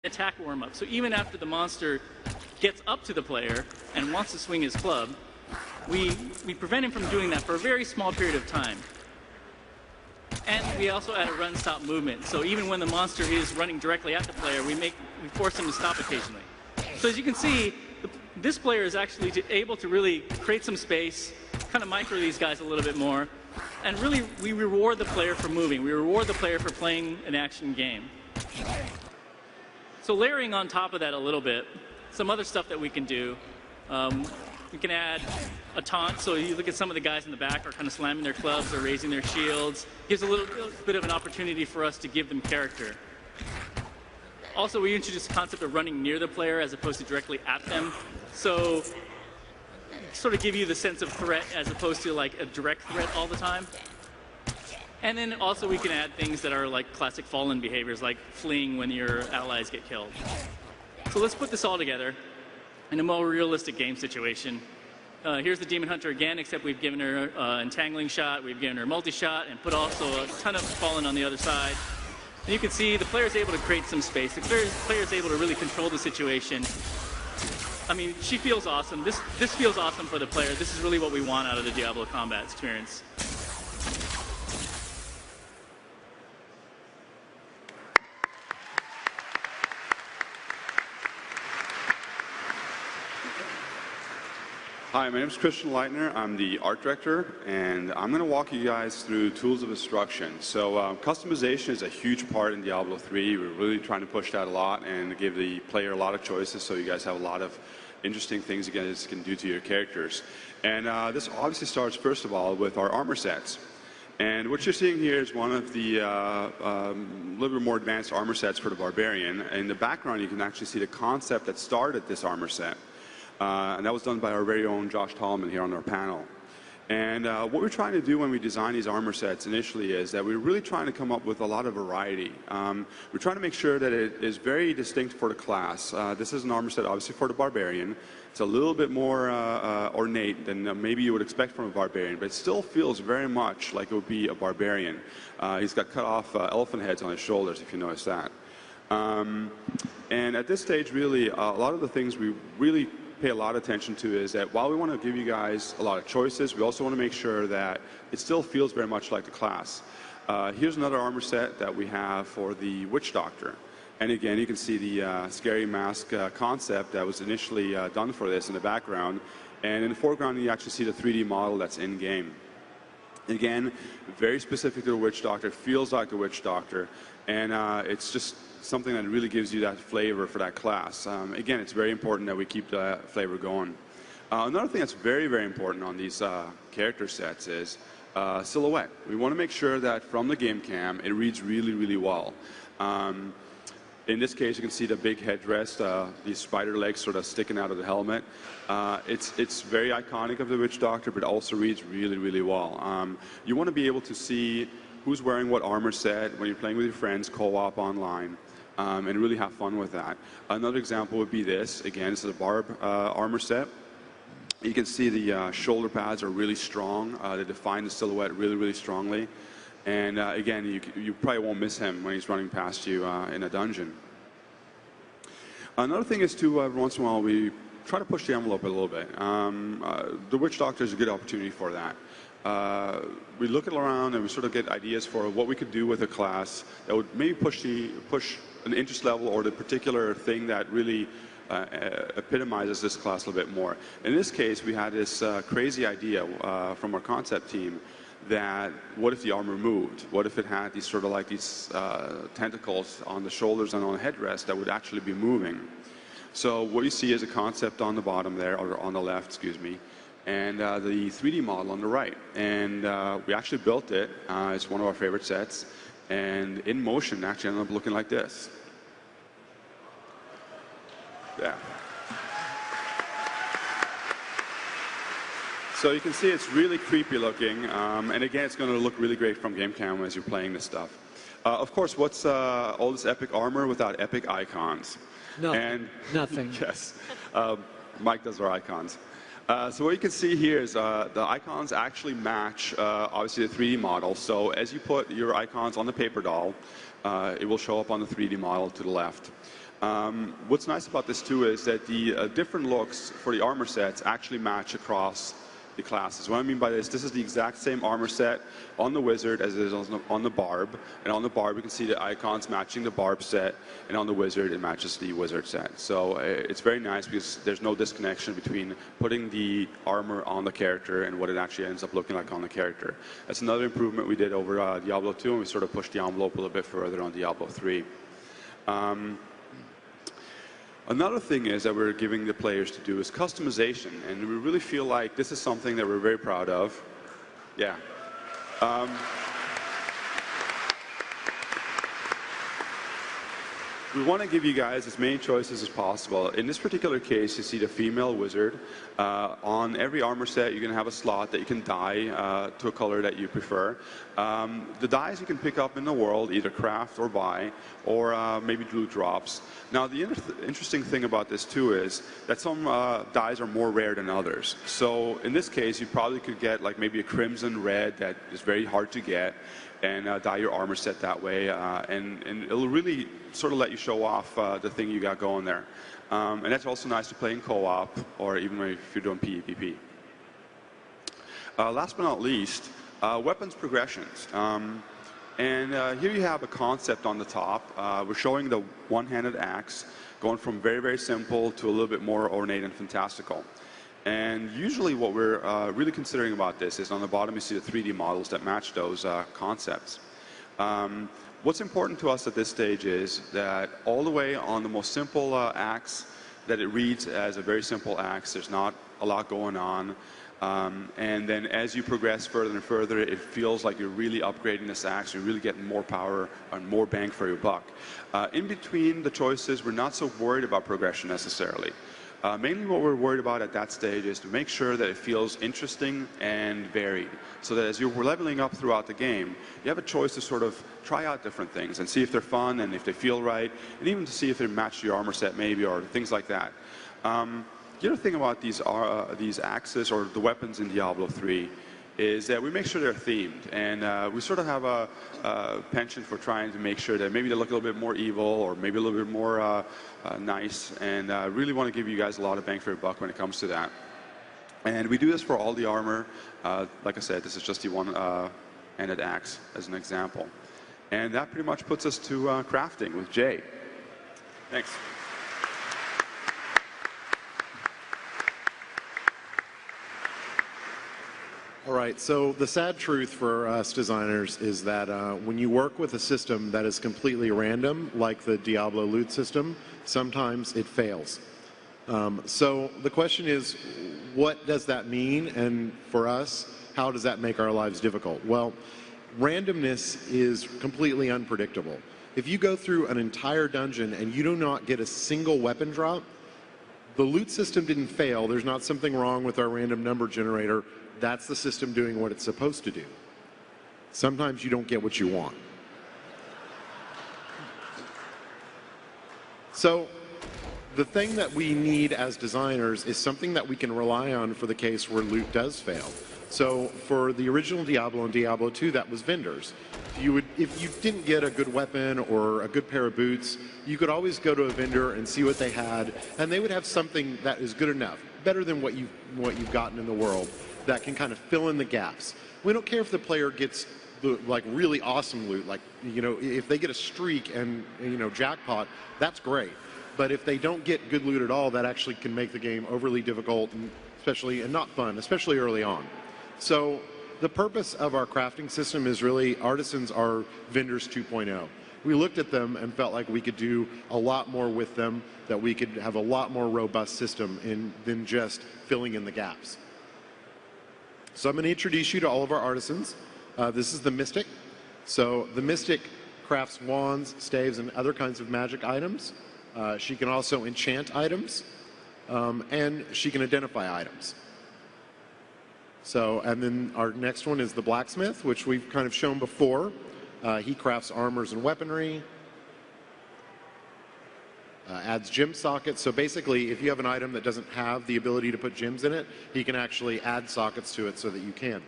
attack warm-up. So even after the monster gets up to the player and wants to swing his club, we prevent him from doing that for a very small period of time. And we also add a run-stop movement. So even when the monster is running directly at the player, we force him to stop occasionally. So as you can see, this player is actually able to really create some space, kind of micro these guys a little bit more, and really we reward the player for moving. We reward the player for playing an action game. So layering on top of that a little bit, some other stuff that we can do. We can add a taunt, so you look at some of the guys in the back are kind of slamming their clubs or raising their shields. Gives a little bit of an opportunity for us to give them character. Also, we introduced the concept of running near the player as opposed to directly at them. So sort of give you the sense of threat as opposed to like a direct threat all the time. And then also we can add things that are like classic fallen behaviors, like fleeing when your allies get killed. So let's put this all together in a more realistic game situation. Here's the Demon Hunter again, except we've given her entangling shot, we've given her multi-shot, and put also a ton of fallen on the other side. And you can see the player's able to create some space. The player's able to really control the situation. I mean, she feels awesome. This feels awesome for the player. This is really what we want out of the Diablo combat experience. Hi, my name is Christian Leitner. I'm the art director, and I'm going to walk you guys through tools of instruction. So customization is a huge part in Diablo 3. We're really trying to push that a lot and give the player a lot of choices so you guys have a lot of interesting things you guys can do to your characters. And this obviously starts, first of all, with our armor sets. And what you're seeing here is one of the little bit more advanced armor sets for the Barbarian. In the background, you can actually see the concept that started this armor set. And that was done by our very own Josh Tallman here on our panel. And what we're trying to do when we design these armor sets initially is that we're really trying to come up with a lot of variety. We're trying to make sure that it is very distinct for the class. This is an armor set obviously for the Barbarian. It's a little bit more ornate than maybe you would expect from a Barbarian, but it still feels very much like it would be a Barbarian. He's got cut off elephant heads on his shoulders, if you notice that. And at this stage, really, a lot of the things we really pay a lot of attention to is that while we want to give you guys a lot of choices, we also want to make sure that it still feels very much like the class. Here's another armor set that we have for the Witch Doctor. And again, you can see the scary mask concept that was initially done for this in the background. And in the foreground, you actually see the 3D model that's in-game. Again, very specific to the Witch Doctor, feels like the Witch Doctor, and it's just something that really gives you that flavor for that class. Again, it's very important that we keep that flavor going. Another thing that's very, very important on these character sets is silhouette. We want to make sure that from the game cam, it reads really, really well. In this case, you can see the big headdress, these spider legs sort of sticking out of the helmet. It's very iconic of the Witch Doctor, but it also reads really, really well. You want to be able to see who's wearing what armor set when you're playing with your friends, co-op online, and really have fun with that. Another example would be this. Again, this is a barb armor set. You can see the shoulder pads are really strong. They define the silhouette really, really strongly. And again, you probably won't miss him when he's running past you in a dungeon. Another thing is to, every once in a while, we try to push the envelope a little bit. The Witch Doctor is a good opportunity for that. We look around and we sort of get ideas for what we could do with a class that would maybe push an interest level or the particular thing that really epitomizes this class a little bit more. In this case, we had this crazy idea from our concept team that what if the armor moved? What if it had these sort of like these tentacles on the shoulders and on the headrest that would actually be moving? So what you see is a concept on the bottom there, or on the left, excuse me, and the 3D model on the right. And we actually built it. It's one of our favorite sets. And in motion, it actually ended up looking like this. Yeah. So you can see it's really creepy looking, and again, it's going to look really great from game cam as you're playing this stuff. Of course, what's all this epic armor without epic icons? Nothing. Yes. Mike does our icons. So what you can see here is the icons actually match, obviously, the 3D model. So as you put your icons on the paper doll, it will show up on the 3D model to the left. What's nice about this too is that the different looks for the armor sets actually match across the classes. What I mean by this is the exact same armor set on the wizard as it is on the barb, and on the barb you can see the icons matching the barb set, and on the wizard it matches the wizard set. So it's very nice because there's no disconnection between putting the armor on the character and what it actually ends up looking like on the character. That's another improvement we did over Diablo 2, and we sort of pushed the envelope a little bit further on Diablo 3. Another thing is that we're giving the players to do is customization, and we really feel like this is something that we're very proud of. Yeah. We want to give you guys as many choices as possible. In this particular case, you see the female wizard. On every armor set, you're going to have a slot that you can dye to a color that you prefer. The dyes you can pick up in the world, either craft or buy, or maybe loot drops. Now, the interesting thing about this, too, is that some dyes are more rare than others. So in this case, you probably could get like maybe a crimson red that is very hard to get, and dye your armor set that way, and it'll really sort of let you show off the thing you got going there. And that's also nice to play in co-op, or even if you're doing PvP. Last but not least, weapons progressions. And here you have a concept on the top. We're showing the one-handed axe, going from very, very simple to a little bit more ornate and fantastical. And usually what we're really considering about this is on the bottom you see the 3D models that match those concepts. What's important to us at this stage is that all the way on the most simple axe, that it reads as a very simple axe. There's not a lot going on. And then as you progress further and further, it feels like you're really upgrading this axe. You're really getting more power and more bang for your buck. In between the choices, we're not so worried about progression necessarily. Mainly what we're worried about at that stage is to make sure that it feels interesting and varied, so that as you're leveling up throughout the game, you have a choice to sort of try out different things and see if they're fun and if they feel right, and even to see if they match your armor set maybe, or things like that. The other thing about these axes or the weapons in Diablo 3 is that we make sure they're themed, and we sort of have a penchant for trying to make sure that maybe they look a little bit more evil or maybe a little bit more nice, and really want to give you guys a lot of bang for your buck when it comes to that. And we do this for all the armor. Like I said, this is just the one-handed axe as an example. And that pretty much puts us to crafting with Jay. Thanks. All right, so the sad truth for us designers is that when you work with a system that is completely random, like the Diablo loot system, sometimes it fails. So the question is, what does that mean? And for us, how does that make our lives difficult? Well, randomness is completely unpredictable. If you go through an entire dungeon and you do not get a single weapon drop, the loot system didn't fail. There's not something wrong with our random number generator. That's the system doing what it's supposed to do. Sometimes you don't get what you want. So the thing that we need as designers is something that we can rely on for the case where loot does fail. So for the original Diablo and Diablo 2, that was vendors. If you didn't get a good weapon or a good pair of boots, you could always go to a vendor and see what they had, and they would have something that is good enough, better than what you've gotten in the world, that can kind of fill in the gaps. We don't care if the player gets the really awesome loot, if they get a streak and jackpot, that's great. But if they don't get good loot at all, that actually can make the game overly difficult and not fun, especially early on. So the purpose of our crafting system is really artisans are vendors 2.0. We looked at them and felt like we could do a lot more with them, that we could have a lot more robust system than just filling in the gaps. So I'm going to introduce you to all of our artisans. This is the Mystic. So the Mystic crafts wands, staves, and other kinds of magic items. She can also enchant items, and she can identify items. So, and then our next one is the Blacksmith, which we've kind of shown before. He crafts armors and weaponry, adds gem sockets. So basically, if you have an item that doesn't have the ability to put gems in it, he can actually add sockets to it so that you can.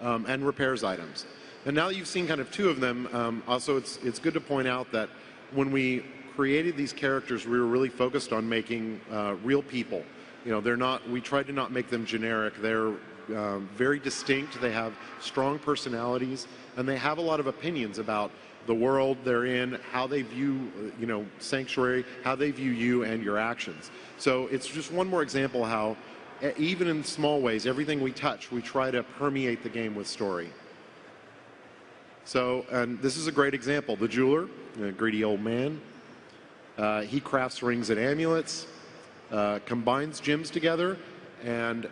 And repairs items. And now that you've seen kind of two of them, also it's good to point out that when we created these characters, we were really focused on making real people. You know, they're not, we tried to not make them generic. They're very distinct. They have strong personalities, and they have a lot of opinions about the world they're in, how they view, you know, Sanctuary, how they view you and your actions. So it's just one more example how, even in small ways, everything we touch, we try to permeate the game with story. So, and this is a great example. The jeweler, a greedy old man, he crafts rings and amulets, combines gems together, and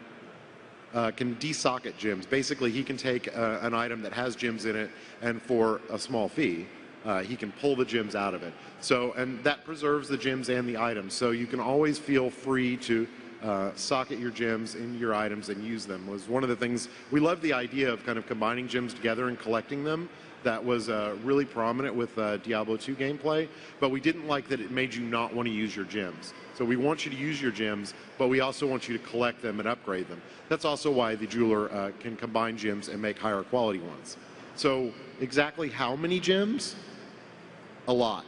can desocket gems. Basically, he can take an item that has gems in it, and for a small fee, he can pull the gems out of it. So, and that preserves the gems and the items. So you can always feel free to socket your gems in your items and use them. Was one of the things, we love the idea of kind of combining gems together and collecting them. That was really prominent with Diablo 2 gameplay, but we didn't like that it made you not want to use your gems. So we want you to use your gems, but we also want you to collect them and upgrade them. That's also why the jeweler can combine gems and make higher quality ones. So exactly how many gems? A lot.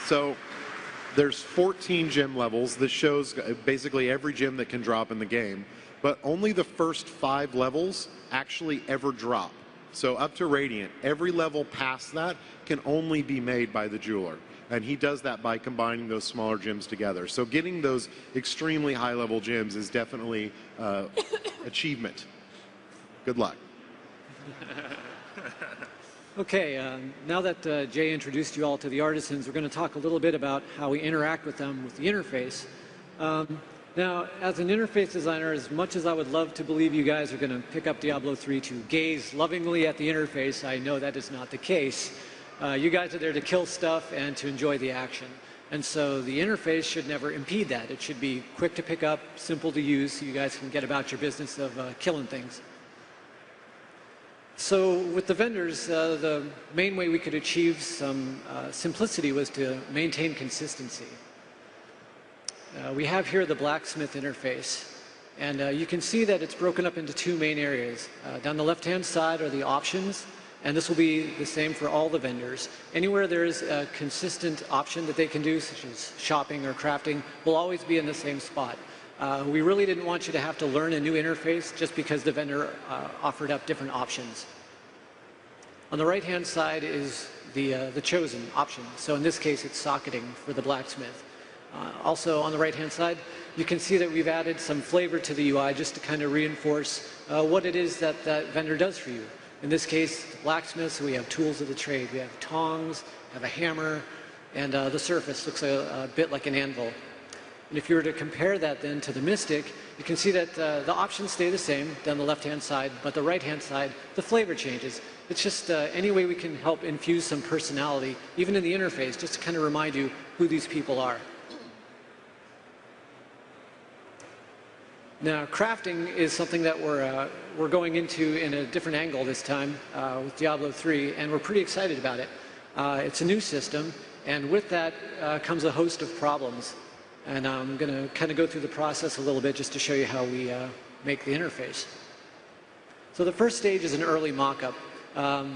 So there's 14 gem levels. This shows basically every gem that can drop in the game, but only the first 5 levels actually ever drop. So up to Radiant, every level past that can only be made by the jeweler. And he does that by combining those smaller gems together. So getting those extremely high-level gems is definitely achievement. Good luck. Okay, now that Jay introduced you all to the artisans, we're going to talk a little bit about how we interact with them with the interface. Now, as an interface designer, as much as I would love to believe you guys are going to pick up Diablo 3 to gaze lovingly at the interface, I know that is not the case. You guys are there to kill stuff and to enjoy the action. And so the interface should never impede that. It should be quick to pick up, simple to use, so you guys can get about your business of killing things. So with the vendors, the main way we could achieve some simplicity was to maintain consistency. We have here the blacksmith interface, and you can see that it's broken up into 2 main areas. Down the left-hand side are the options, and this will be the same for all the vendors. Anywhere there is a consistent option that they can do, such as shopping or crafting, will always be in the same spot. We really didn't want you to have to learn a new interface just because the vendor offered up different options. On the right-hand side is the chosen option. So in this case, it's socketing for the blacksmith. Also on the right-hand side, you can see that we've added some flavor to the UI just to kind of reinforce what it is that that vendor does for you. In this case, the blacksmith, so we have tools of the trade. We have tongs, we have a hammer, and the surface looks a bit like an anvil. And if you were to compare that then to the mystic, you can see that the options stay the same down the left-hand side, but the right-hand side, the flavor changes. It's just any way we can help infuse some personality, even in the interface, just to kind of remind you who these people are. Now, crafting is something that we're going into in a different angle this time with Diablo 3, and we're pretty excited about it. It's a new system, and with that comes a host of problems. And I'm going to kind of go through the process a little bit just to show you how we make the interface. So the first stage is an early mock-up.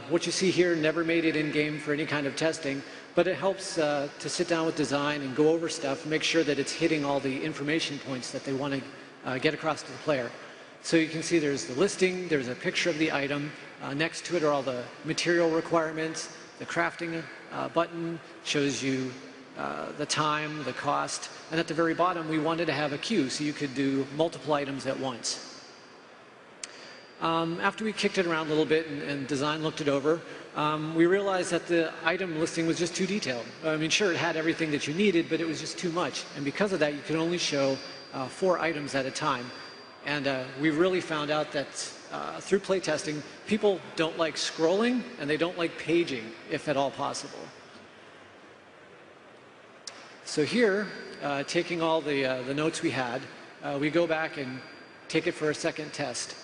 What you see here never made it in-game for any kind of testing, but it helps to sit down with design and go over stuff and make sure that it's hitting all the information points that they want to get across to the player. So you can see there's the listing, there's a picture of the item, next to it are all the material requirements, the crafting button shows you the time, the cost, and at the very bottom we wanted to have a queue so you could do multiple items at once. After we kicked it around a little bit and design looked it over, we realized that the item listing was just too detailed. I mean, sure, it had everything that you needed, but it was just too much. And because of that, you could only show 4 items at a time. And we really found out that through playtesting, people don't like scrolling and they don't like paging, if at all possible. So here, taking all the notes we had, we go back and take it for a second test.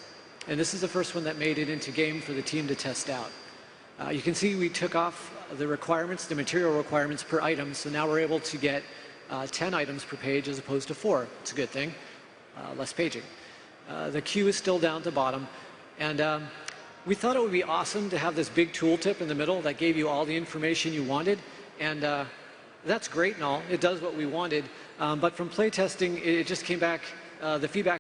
And this is the first one that made it into game for the team to test out. You can see we took off the requirements, the material requirements per item, so now we're able to get 10 items per page as opposed to 4. It's a good thing, less paging. The queue is still down to bottom, and we thought it would be awesome to have this big tooltip in the middle that gave you all the information you wanted, and that's great and all. It does what we wanted, but from playtesting, it just came back, the feedback